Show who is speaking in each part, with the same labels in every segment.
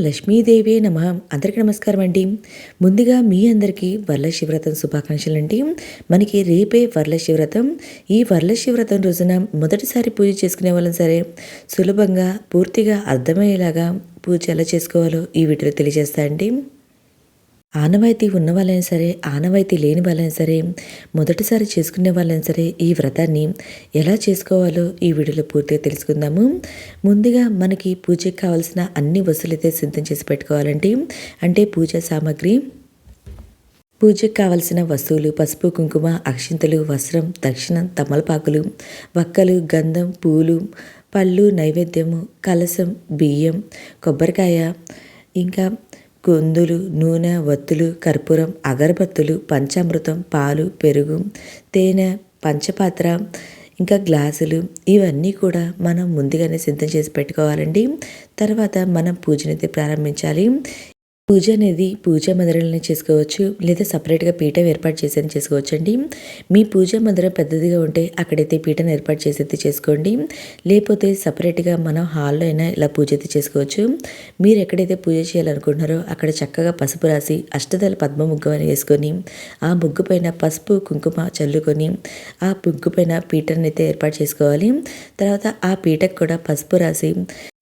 Speaker 1: లక్ష్మీదేవి నమః. అందరికీ నమస్కారం అండి. ముందుగా మీ అందరికీ వరలక్ష్మి వ్రతం శుభాకాంక్షలు అండి. మనకి రేపే వరలక్ష్మి వ్రతం. ఈ వరలక్ష్మి వ్రతం రోజున మొదటిసారి పూజ చేసుకునే వాళ్ళని సరే సులభంగా పూర్తిగా అర్థమయ్యేలాగా పూజ ఎలా చేసుకోవాలో ఈ వీడియోలో తెలియజేస్తా అండి. ఆనవాయితీ ఉన్న వాళ్ళైనా సరే, ఆనవాయితీ లేని వాళ్ళైనా సరే, మొదటిసారి చేసుకునే వాళ్ళైనా సరే ఈ వ్రతాన్ని ఎలా చేసుకోవాలో ఈ వీడియోలో పూర్తిగా తెలుసుకుందాము. ముందుగా మనకి పూజకి కావాల్సిన అన్ని వస్తువులైతే సిద్ధం చేసి పెట్టుకోవాలండి. అంటే పూజా సామాగ్రి, పూజకి కావలసిన వస్తువులు పసుపు, కుంకుమ, అక్షింతలు, వస్త్రం, దక్షిణం, తమలపాకులు, వక్కలు, గంధం, పూలు, పళ్ళు, నైవేద్యము, కలశం, బియ్యం, కొబ్బరికాయ, ఇంకా కొందులు, నూనె, వత్తులు, కర్పూరం, అగరబత్తులు, పంచామృతం, పాలు, పెరుగు, తేనె, పంచపాత్ర, ఇంకా గ్లాసులు, ఇవన్నీ కూడా మనం ముందుగానే సిద్ధం చేసి పెట్టుకోవాలండి. తర్వాత మనం పూజనైతే ప్రారంభించాలి. పూజ అనేది పూజా మందిరంలోనే చేసుకోవచ్చు, లేదా సపరేట్గా పీఠం ఏర్పాటు చేసేది చేసుకోవచ్చు అండి. మీ పూజా మందిరం పెద్దదిగా ఉంటే అక్కడైతే పీఠం ఏర్పాటు చేసేది చేసుకోండి. లేకపోతే సపరేట్గా మనం హాల్లో అయినా ఇలా పూజ అయితే చేసుకోవచ్చు. మీరు ఎక్కడైతే పూజ చేయాలనుకుంటున్నారో అక్కడ చక్కగా పసుపు రాసి అష్టదళ పద్మ ముగ్గు అని వేసుకొని ఆ ముగ్గు పైన పసుపు కుంకుమ చల్లుకొని ఆ ముగ్గు పైన పీఠాన్ని అయితే ఏర్పాటు చేసుకోవాలి. తర్వాత ఆ పీటకు కూడా పసుపు రాసి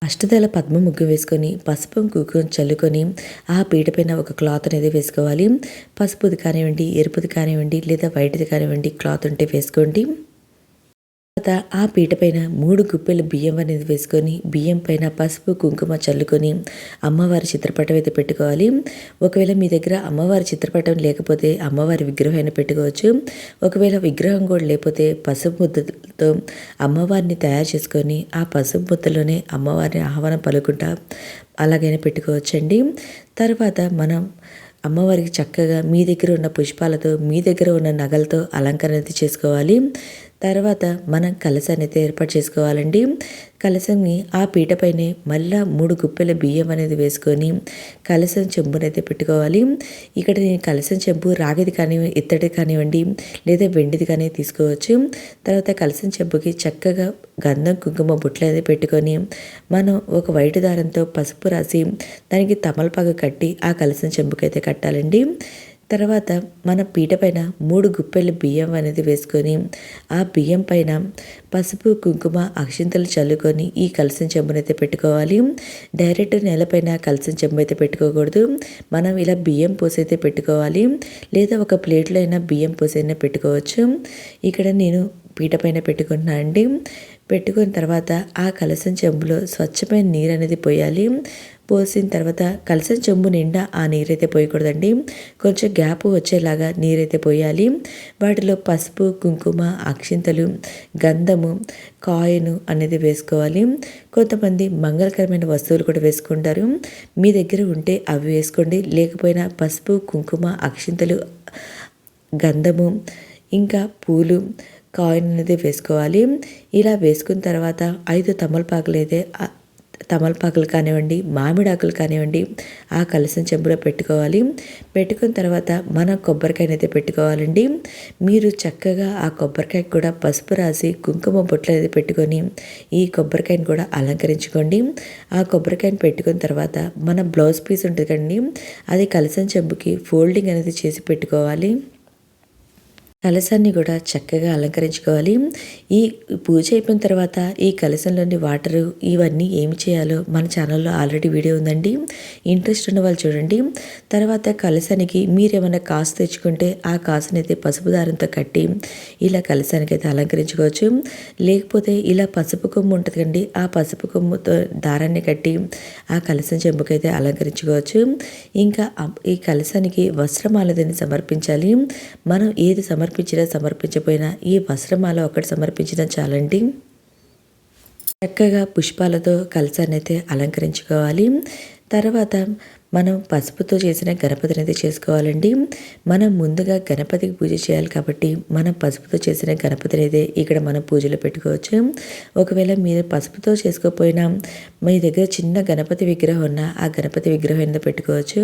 Speaker 1: అష్టదళ పద్మ ముగ్గు వేసుకొని పసుపు కుంకుమ చల్లుకొని ఆ పీట పైన ఒక క్లాత్ అనేది వేసుకోవాలి. పసుపుది కానివ్వండి, ఎరుపుది కానివ్వండి, లేదా వైట్ది కానివ్వండి, క్లాత్ ఉంటే వేసుకోండి. తర్వాత ఆ పీట పైన 3 గుప్పెలు బియ్యం అనేది వేసుకొని బియ్యం పైన పసుపు కుంకుమ చల్లుకొని అమ్మవారి చిత్రపటం అయితే పెట్టుకోవాలి. ఒకవేళ మీ దగ్గర అమ్మవారి చిత్రపటం లేకపోతే అమ్మవారి విగ్రహం అయినా పెట్టుకోవచ్చు. ఒకవేళ విగ్రహం కూడా లేకపోతే పసుపు ముద్దతో అమ్మవారిని తయారు చేసుకొని ఆ పసుపు ముద్దలోనే అమ్మవారిని ఆహ్వానం పలుకుంటా అలాగైనా పెట్టుకోవచ్చండి. తర్వాత మనం అమ్మవారికి చక్కగా మీ దగ్గర ఉన్న పుష్పాలతో, మీ దగ్గర ఉన్న నగలతో అలంకరణ అయితే చేసుకోవాలి. తర్వాత మనం కలశాన్ని అయితే ఏర్పాటు చేసుకోవాలండి. కలశాన్ని ఆ పీటపైనే మళ్ళా 3 గుప్పెల బియ్యం అనేది వేసుకొని కలశం చెంబునైతే పెట్టుకోవాలి. ఇక్కడ నేను కలశం చెంబు రాగిది కానివ్వండి, ఇత్తడి కానివ్వండి, లేదా వెండిది కానీ తీసుకోవచ్చు. తర్వాత కలశం చెంబుకి చక్కగా గంధం కుంకుమ బొట్లు అనేది పెట్టుకొని మనం ఒక వైట్ దారంతో పసుపు రాసి దానికి తమలపాకు కట్టి ఆ కలశం చెంబుకైతే కట్టాలండి. తర్వాత మన పీట పైన 3 గుప్పెలు బియ్యం అనేది వేసుకొని ఆ బియ్యం పైన పసుపు కుంకుమ అక్షింతలు చల్లుకొని ఈ కలశం చెంబునైతే పెట్టుకోవాలి. డైరెక్ట్ నేలపైన కలశం చెంబు అయితే పెట్టుకోకూడదు. మనం ఇలా బియ్యం పోసైతే పెట్టుకోవాలి, లేదా ఒక ప్లేట్లో అయినా బియ్యం పోసైనా పెట్టుకోవచ్చు. ఇక్కడ నేను పీట పైన పెట్టుకుంటున్నా అండి. పెట్టుకున్న తర్వాత ఆ కలశం చెంబులో స్వచ్ఛమైన నీరు అనేది పోయాలి. పోసిన తర్వాత కలశం చెంబు నిండా ఆ నీరైతే పోయకూడదండి. కొంచెం గ్యాప్ వచ్చేలాగా నీరైతే పోయాలి. వాటిలో పసుపు, కుంకుమ, అక్షింతలు, గంధము, కాయిన్ అనేది వేసుకోవాలి. కొంతమంది మంగళకరమైన వస్తువులు కూడా వేసుకుంటారు. మీ దగ్గర ఉంటే అవి వేసుకోండి. లేకపోయినా పసుపు, కుంకుమ, అక్షింతలు, గంధము, ఇంకా పూలు, కాయిన్ అనేది వేసుకోవాలి. ఇలా వేసుకున్న తర్వాత 5 తమలపాకులు కానివ్వండి, మామిడాకులు కానివ్వండి ఆ కలశం చెంబులో పెట్టుకోవాలి. పెట్టుకున్న తర్వాత మనం కొబ్బరికాయనైతే పెట్టుకోవాలండి. మీరు చక్కగా ఆ కొబ్బరికాయ కూడా పసుపు రాసి కుంకుమ బొట్లు అనేది పెట్టుకొని ఈ కొబ్బరికాయని కూడా అలంకరించుకోండి. ఆ కొబ్బరికాయని పెట్టుకున్న తర్వాత మన బ్లౌజ్ పీస్ ఉంటుంది కదండి, అది కలశం చెంబుకి ఫోల్డింగ్ అనేది చేసి పెట్టుకోవాలి. కలశాన్ని కూడా చక్కగా అలంకరించుకోవాలి. ఈ పూజ అయిపోయిన తర్వాత ఈ కలశంలోని వాటరు ఇవన్నీ ఏమి చేయాలో మన ఛానల్లో ఆల్రెడీ వీడియో ఉందండి. ఇంట్రెస్ట్ ఉన్న వాళ్ళు చూడండి. తర్వాత కలశానికి మీరేమైనా కాసు తెచ్చుకుంటే ఆ కాసునైతే పసుపు దారంతో కట్టి ఇలా కలశానికి అయితే అలంకరించుకోవచ్చు. లేకపోతే ఇలా పసుపు కొమ్ము ఉంటుంది కండి, ఆ పసుపు కొమ్ముతో దారాన్ని కట్టి ఆ కలశం చెంబుకైతే అలంకరించుకోవచ్చు. ఇంకా ఈ కలశానికి వస్త్రమాలదని సమర్పించాలి. మనం ఏది సమర్పించకపోయినా ఈ వస్త్రమాల ఒకటి సమర్పించినా చాలండి. చక్కగా పుష్పాలతో కలశాన్ని అయితే అలంకరించుకోవాలి. తర్వాత మనం పసుపుతో చేసిన గణపతిని అయితే చేసుకోవాలండి. మనం ముందుగా గణపతికి పూజ చేయాలి కాబట్టి మనం పసుపుతో చేసిన గణపతిని అయితే ఇక్కడ మనం పూజలో పెట్టుకోవచ్చు. ఒకవేళ మీరు పసుపుతో చేసుకోకపోయినా మీ దగ్గర చిన్న గణపతి విగ్రహం ఉన్నా ఆ గణపతి విగ్రహం మీద పెట్టుకోవచ్చు.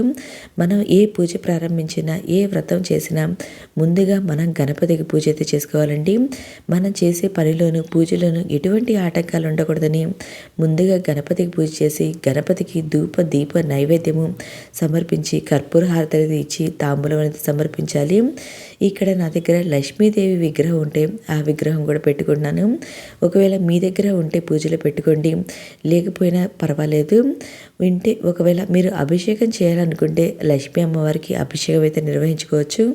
Speaker 1: మనం ఏ పూజ ప్రారంభించినా ఏ వ్రతం చేసినా ముందుగా మనం గణపతికి పూజ అయితే చేసుకోవాలండి. మనం చేసే పనిలోను పూజలోను ఎటువంటి ఆటంకాలు ఉండకూడదని ముందుగా గణపతికి పూజ చేసి గణపతికి ధూప దీప నైవేద్యము సమర్పించి కర్పూర హారతి ఇచ్చి తాంబూలం అనేది సమర్పించాలి. ఇక్కడ నా దగ్గర లక్ష్మీదేవి విగ్రహం ఉంటే ఆ విగ్రహం కూడా పెట్టుకున్నాను. ఒకవేళ మీ దగ్గర ఉంటే పూజలో పెట్టుకోండి, లేకపోయినా పర్వాలేదు. ఒకవేళ మీరు అభిషేకం చేయాలనుకుంటే లక్ష్మీ అమ్మవారికి అభిషేకం అయితే నిర్వహించుకోవచ్చు.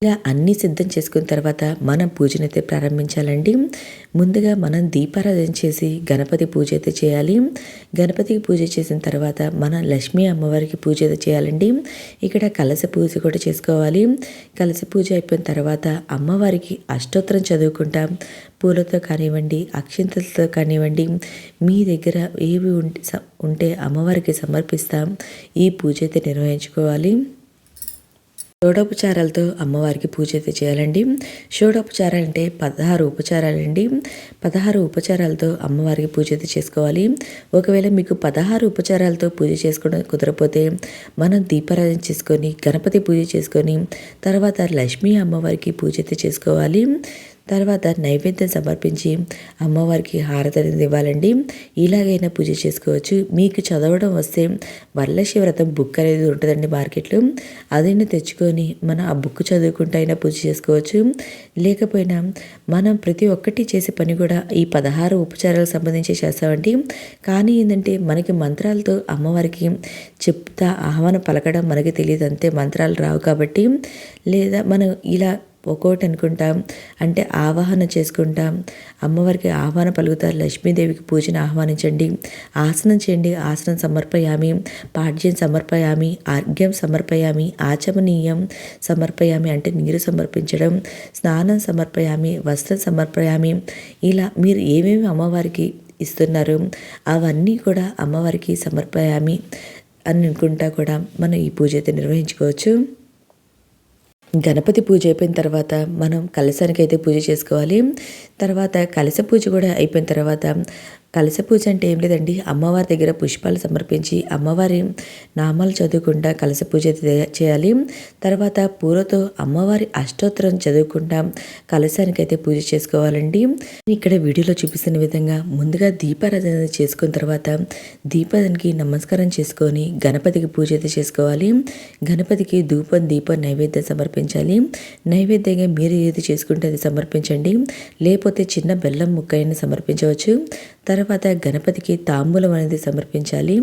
Speaker 1: ఇలా అన్నీ సిద్ధం చేసుకున్న తర్వాత మనం పూజనైతే ప్రారంభించాలండి. ముందుగా మనం దీపారాధన చేసి గణపతి పూజ అయితే చేయాలి. గణపతికి పూజ చేసిన తర్వాత మనం లక్ష్మీ అమ్మవారికి పూజ అయితే చేయాలండి. ఇక్కడ కలశ పూజ కూడా చేసుకోవాలి. కలశ పూజ అయిపోయిన తర్వాత అమ్మవారికి అష్టోత్తరం చదువుకుంటాం. పూలతో కానివ్వండి, అక్షింతలతో కానివ్వండి, మీ దగ్గర ఏవి ఉంటే అమ్మవారికి సమర్పిస్తాం. ఈ పూజ అయితే నిర్వహించుకోవాలి. షోడోపచారాలతో అమ్మవారికి పూజ అయితే చేయాలండి. షోడోపచారాలు అంటే 16 ఉపచారాలండి. 16 ఉపచారాలతో అమ్మవారికి పూజ అయితే చేసుకోవాలి. ఒకవేళ మీకు 16 ఉపచారాలతో పూజ చేసుకోవడం కుదరపోతే మనం దీపారాధన చేసుకొని గణపతి పూజ చేసుకొని తర్వాత లక్ష్మీ అమ్మవారికి పూజ అయితే చేసుకోవాలి. తర్వాత నైవేద్యం సమర్పించి అమ్మవారికి హారతి అనేది ఇవ్వాలండి. ఇలాగైనా పూజ చేసుకోవచ్చు. మీకు చదవడం వస్తే వరలక్ష్మి వ్రతం బుక్ అనేది ఉంటుందండి మార్కెట్లో. అదైనా తెచ్చుకొని మనం ఆ బుక్ చదువుకుంటూ అయినా పూజ చేసుకోవచ్చు. లేకపోయినా మనం ప్రతి ఒక్కటి చేసే పని కూడా ఈ 16 ఉపచారాలకు సంబంధించి చేస్తామండి. కానీ ఏంటంటే మనకి మంత్రాలతో అమ్మవారికి చెప్తా ఆహ్వానం పలకడం మనకి తెలియదు, అంతే మంత్రాలు రావు కాబట్టి. లేదా మనం ఇలా ఒక్కోటి అనుకుంటాం, అంటే ఆవాహన చేసుకుంటాం. అమ్మవారికి ఆహ్వాన పలుకుతారు. లక్ష్మీదేవికి పూజను ఆహ్వానించండి, ఆసనం చేయండి, ఆసనం సమర్పయామి, పాడ్యం సమర్పయామి, ఆర్ఘ్యం సమర్పయామి, ఆచమనీయం సమర్పయామి అంటే నీరు సమర్పించడం, స్నానం సమర్పయామి, వస్త్రం సమర్పయామి. ఇలా మీరు ఏమేమి అమ్మవారికి ఇస్తున్నారు అవన్నీ కూడా అమ్మవారికి సమర్పయామి అని అనుకుంటా కూడా మనం ఈ పూజ అయితే నిర్వహించుకోవచ్చు. గణపతి పూజ అయిపోయిన తర్వాత మనం కలశానికి అయితే పూజ చేసుకోవాలి. తర్వాత కలశ పూజ కూడా అయిపోయిన తర్వాత కలశ పూజ అంటే ఏం లేదండి, అమ్మవారి దగ్గర పుష్పాలు సమర్పించి అమ్మవారి నామాలు చదువుకుంటా కలశ పూజ చేయాలి. తర్వాత పూలతో అమ్మవారి అష్టోత్తరం చదువుకుంటా కలశానికైతే పూజ చేసుకోవాలండి. ఇక్కడ వీడియోలో చూపిస్తున్న విధంగా ముందుగా దీపారాధన చేసుకున్న తర్వాత దీపానికి నమస్కారం చేసుకొని గణపతికి పూజ అయితే చేసుకోవాలి. గణపతికి ధూపం దీపం నైవేద్యం సమర్పించాలి. నైవేద్యంగా మీరు ఏది చేసుకుంటే అది సమర్పించండి, లేకపోతే చిన్న బెల్లం ముక్క అయినా సమర్పించవచ్చు. తర్వాత గణపతికి తాంబూలం అనేది సమర్పించాలి.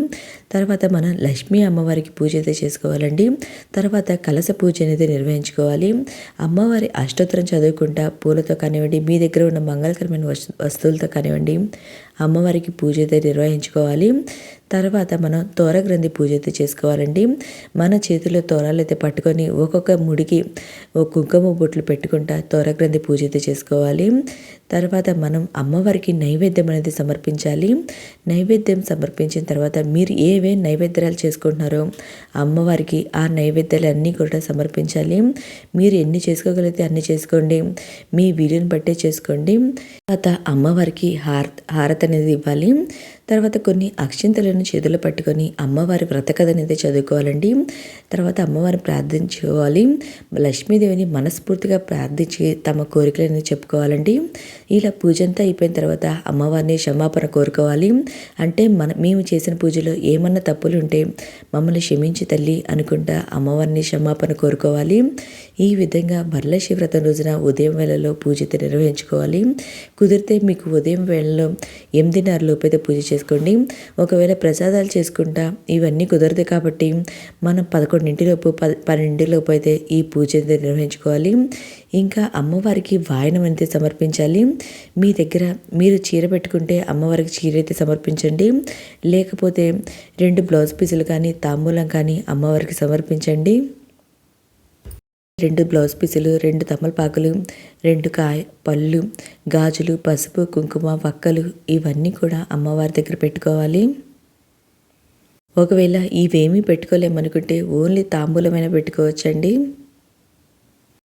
Speaker 1: తర్వాత మనం లక్ష్మీ అమ్మవారికి పూజ అయితే చేసుకోవాలండి. తర్వాత కలశ పూజ అనేది నిర్వహించుకోవాలి. అమ్మవారి అష్టోత్తరం చదువుకుంటా పూలతో కానివ్వండి, మీ దగ్గర ఉన్న మంగళకరమైన వస్తువులతో కానివ్వండి అమ్మవారికి పూజ అయితే నిర్వహించుకోవాలి. తర్వాత మనం తోరగ్రంథి పూజ అయితే చేసుకోవాలండి. మన చేతిలో తోరాలు అయితే పట్టుకొని ఒక్కొక్క ముడికి ఒక కుంకుమ బొట్లు పెట్టుకుంటా తోరగ్రంథి పూజ అయితే చేసుకోవాలి. తర్వాత మనం అమ్మవారికి నైవేద్యం అనేది సమర్పించాలి. నైవేద్యం సమర్పించిన తర్వాత మీరు ఏవే నైవేద్యాలు చేసుకుంటున్నారో అమ్మవారికి ఆ నైవేద్యాలు అన్నీ కూడా సమర్పించాలి. మీరు ఎన్ని చేసుకోగలిగితే అన్ని చేసుకోండి, మీ వీలుని బట్టే చేసుకోండి. తర్వాత అమ్మవారికి హారతి అనేది ఇవ్వాలి. తర్వాత కొన్ని అక్షింతలను చేతులు పట్టుకొని అమ్మవారి వ్రత కథ అనేది చదువుకోవాలండి. తర్వాత అమ్మవారిని ప్రార్థించుకోవాలి. లక్ష్మీదేవిని మనస్ఫూర్తిగా ప్రార్థించి తమ కోరికలను చెప్పుకోవాలండి. ఇలా పూజ అంతా అయిపోయిన తర్వాత అమ్మవారిని క్షమాపణ కోరుకోవాలి. అంటే మేము చేసిన పూజలో ఏమన్నా తప్పులు ఉంటే మమ్మల్ని క్షమించి తల్లి అనుకుంటా అమ్మవారిని క్షమాపణ కోరుకోవాలి. ఈ విధంగా వరలక్ష్మి వ్రతం రోజున ఉదయం వేళలో పూజ నిర్వహించుకోవాలి. కుదిరితే మీకు ఉదయం వేళలో 8:30 లోపైతే పూజ చేసుకోండి. ఒకవేళ ప్రసాదాలు చేసుకుంటా ఇవన్నీ కుదరదు కాబట్టి మనం 11 లోపు 12 లోపు అయితే ఈ పూజ నిర్వహించుకోవాలి. ఇంకా అమ్మవారికి వాయనం అనేది సమర్పించాలి. మీ దగ్గర మీరు చీర పెట్టుకుంటే అమ్మవారికి చీర అయితే సమర్పించండి, లేకపోతే 2 బ్లౌజ్ పీసులు కానీ తాంబూలం కానీ అమ్మవారికి సమర్పించండి. 2 బ్లౌజ్ పీసులు, 2 తమలపాకులు, 2 పళ్ళు, గాజులు, పసుపు, కుంకుమ, వక్కలు ఇవన్నీ కూడా అమ్మవారి దగ్గర పెట్టుకోవాలి. ఒకవేళ ఇవేమీ పెట్టుకోలేమనుకుంటే ఓన్లీ తాంబూలమైనా పెట్టుకోవచ్చండి.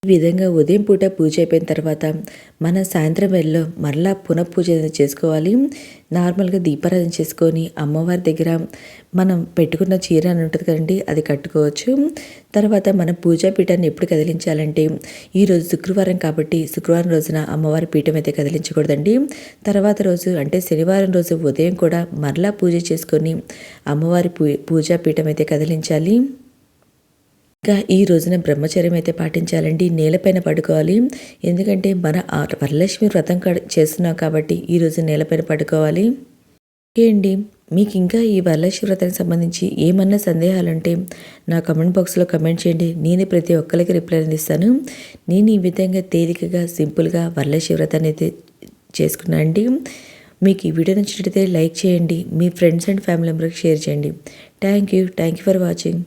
Speaker 1: ఈ విధంగా ఉదయం పూట పూజ అయిపోయిన తర్వాత మన సాయంత్రం వేళలో మరలా పునఃపూజ అనేది చేసుకోవాలి. నార్మల్గా దీపారాధన చేసుకొని అమ్మవారి దగ్గర మనం పెట్టుకున్న చీర అని ఉంటుంది కదండి, అది కట్టుకోవచ్చు. తర్వాత మన పూజా పీఠాన్ని ఎప్పుడు కదిలించాలంటే ఈరోజు శుక్రవారం కాబట్టి శుక్రవారం రోజున అమ్మవారి పీఠం అయితే కదిలించకూడదండి. తర్వాత రోజు అంటే శనివారం రోజు ఉదయం కూడా మరలా పూజ చేసుకొని అమ్మవారి పూజా పీఠం అయితే కదిలించాలి. ఇంకా ఈ రోజున బ్రహ్మచర్యం అయితే పాటించాలండి. నేలపైన పడుకోవాలి. ఎందుకంటే మన వరలక్ష్మి వ్రతం చేస్తున్నాం కాబట్టి ఈరోజు నేలపైన పడుకోవాలి. ఓకే అండి, మీకు ఇంకా ఈ వరలక్ష్మి వ్రతానికి సంబంధించి ఏమన్నా సందేహాలుంటే నా కమెంట్ బాక్స్లో కమెంట్ చేయండి. నేను ప్రతి ఒక్కరికి రిప్లై అందిస్తాను. నేను ఈ విధంగా తేలికగా సింపుల్గా వరలక్ష్మి వ్రతాన్ని అయితే చేసుకున్నాను అండి. మీకు ఈ వీడియో నచ్చినట్లయితే లైక్ చేయండి. మీ ఫ్రెండ్స్ అండ్ ఫ్యామిలీ మెంబర్కి షేర్ చేయండి. Thank you for watching.